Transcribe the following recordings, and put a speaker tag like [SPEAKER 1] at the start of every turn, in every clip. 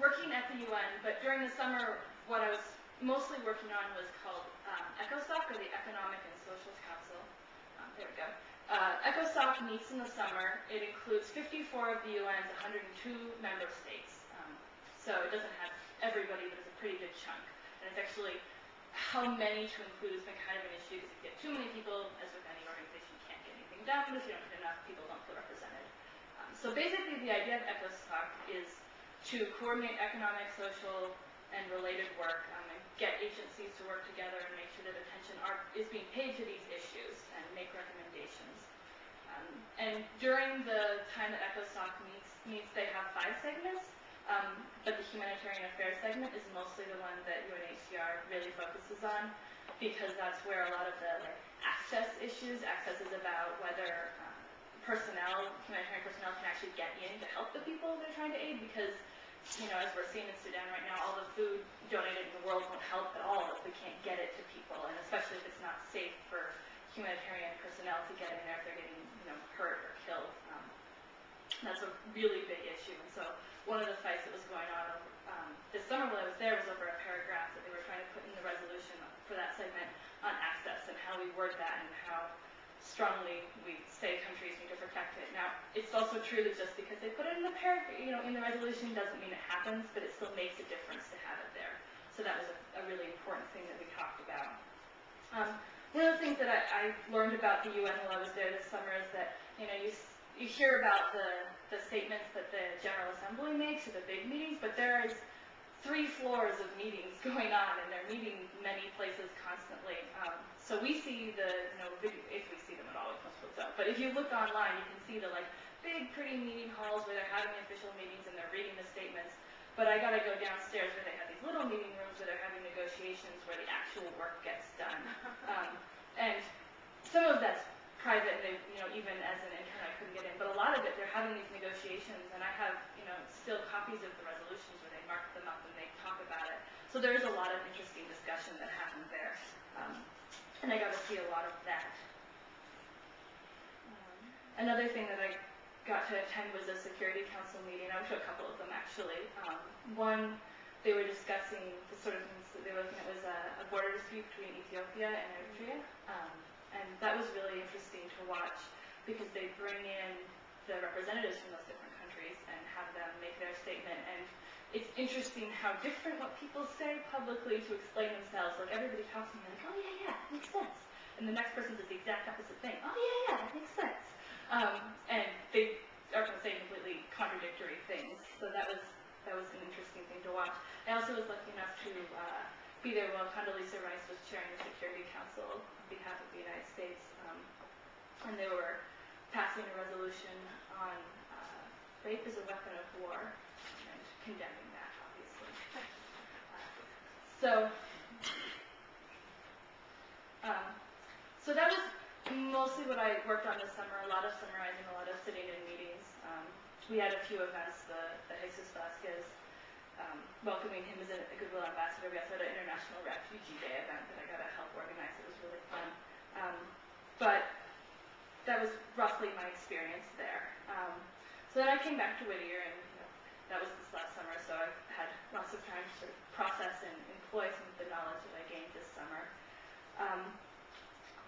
[SPEAKER 1] working at the UN, but during the summer, what I was mostly working on was called ECOSOC, or the Economic and Social Council. There we go. ECOSOC meets in the summer. It includes 54 of the UN's 102 member states. So it doesn't have everybody, but it's a pretty good chunk. And it's actually, how many to include has been kind of an issue, because if you get too many people, as with any organization, you can't get anything done. If you don't get enough, people don't feel represented. So basically, the idea of ECOSOC is to coordinate economic, social, and related work, and get agencies to work together and make sure that attention is being paid to these issues and make recommendations. And during the time that ECOSOC meets, they have 5 segments, but the humanitarian affairs segment is mostly the one that UNHCR really focuses on, because that's where a lot of the access issues. Access is about whether humanitarian personnel can actually get in to help the people they're trying to aid, because as we're seeing in Sudan right now, all the food donated in the world won't help at all if we can't get it to people, and especially if it's not safe for humanitarian personnel to get in there if they're getting, hurt or killed. That's a really big issue. And so one of the fights that was going on this summer while I was there was over a paragraph that they were trying to put in the resolution for that segment on access and how we word that and how strongly we say countries need to protect it. Now, it's also true that just because they put it in the in the resolution doesn't mean it happens, but it still makes a difference to have it there. So that was a really important thing that we talked about. One of the things that I learned about the UN while I was there this summer is that you hear about the statements that the General Assembly makes or the big meetings, but there is 3 floors of meetings going on, and they're meeting many places constantly. So we see the, video, if we see them at all, most people don't. But if you look online, you can see the big, pretty meeting halls where they're having official meetings and they're reading the statements. But I got to go downstairs where they have these little meeting rooms where they're having negotiations where the actual work gets done. And some of that's private, and even as an intern I couldn't get in. But a lot of it, they're having these negotiations, and I have, still copies of the resolutions where they mark them up and they talk about it. So there's a lot of interesting discussion that happened there. And I got to see a lot of that. Another thing that I got to attend was a Security Council meeting. I went to a couple of them, actually. One, they were discussing the sort of things that they were looking at was a border dispute between Ethiopia and Eritrea. And that was really interesting to watch, because they bring in the representatives from those different countries and have them make their statement. And it's interesting how different what people say publicly to explain themselves. Like, everybody talks to me like, oh yeah, that makes sense. And the next person does the exact opposite thing. Oh yeah, that makes sense. And they are saying completely contradictory things. So that was an interesting thing to watch. I also was lucky enough to be there while Condoleezza Rice was chairing the Security Council on behalf of the United States. And they were passing a resolution on rape as a weapon of war and condemning that, obviously. So that was mostly what I worked on this summer, a lot of summarizing, a lot of sitting in meetings. We had a few events, the Jesus Vasquez, welcoming him as a Goodwill Ambassador. We also had an International Refugee Day event that I got to help organize. It was really fun. But that was roughly my experience there. So then I came back to Whittier, and that was this last summer, so I've had lots of time to sort of process and employ some of the knowledge that I gained this summer.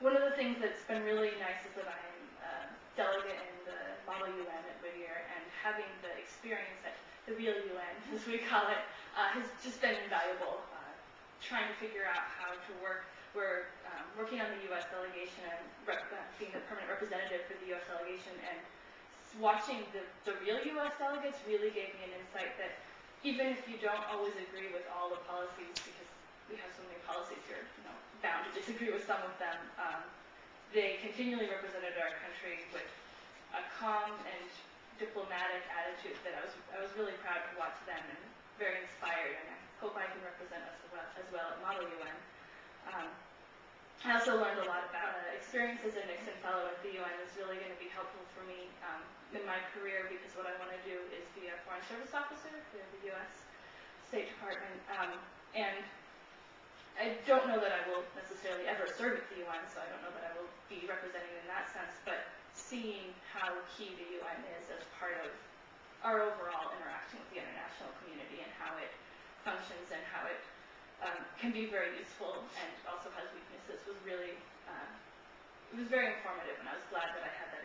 [SPEAKER 1] One of the things that's been really nice is that I'm a delegate in the Model UN at Whittier, and having the experience at the real UN, as we call it, has just been invaluable. Trying to figure out how to work. We're working on the U.S. delegation and being the permanent representative for the U.S. delegation, and watching the real U.S. delegates really gave me an insight that even if you don't always agree with all the policies, because we have so many policies, you're bound to disagree with some of them, they continually represented our country with a calm and diplomatic attitude that I was really proud to watch them, and very inspired, and I hope I can represent us as well at Model UN. I also learned a lot about experience as a Nixon Fellow at the UN is really going to be helpful for me in my career, because what I want to do is be a Foreign Service Officer for the U.S. State Department. And I don't know that I will necessarily ever serve at the UN, so I don't know that I will be representing in that sense, but seeing how key the UN is as part of our overall interaction with the international community and how can be very useful and also has weaknesses was really, it was very informative, and I was glad that I had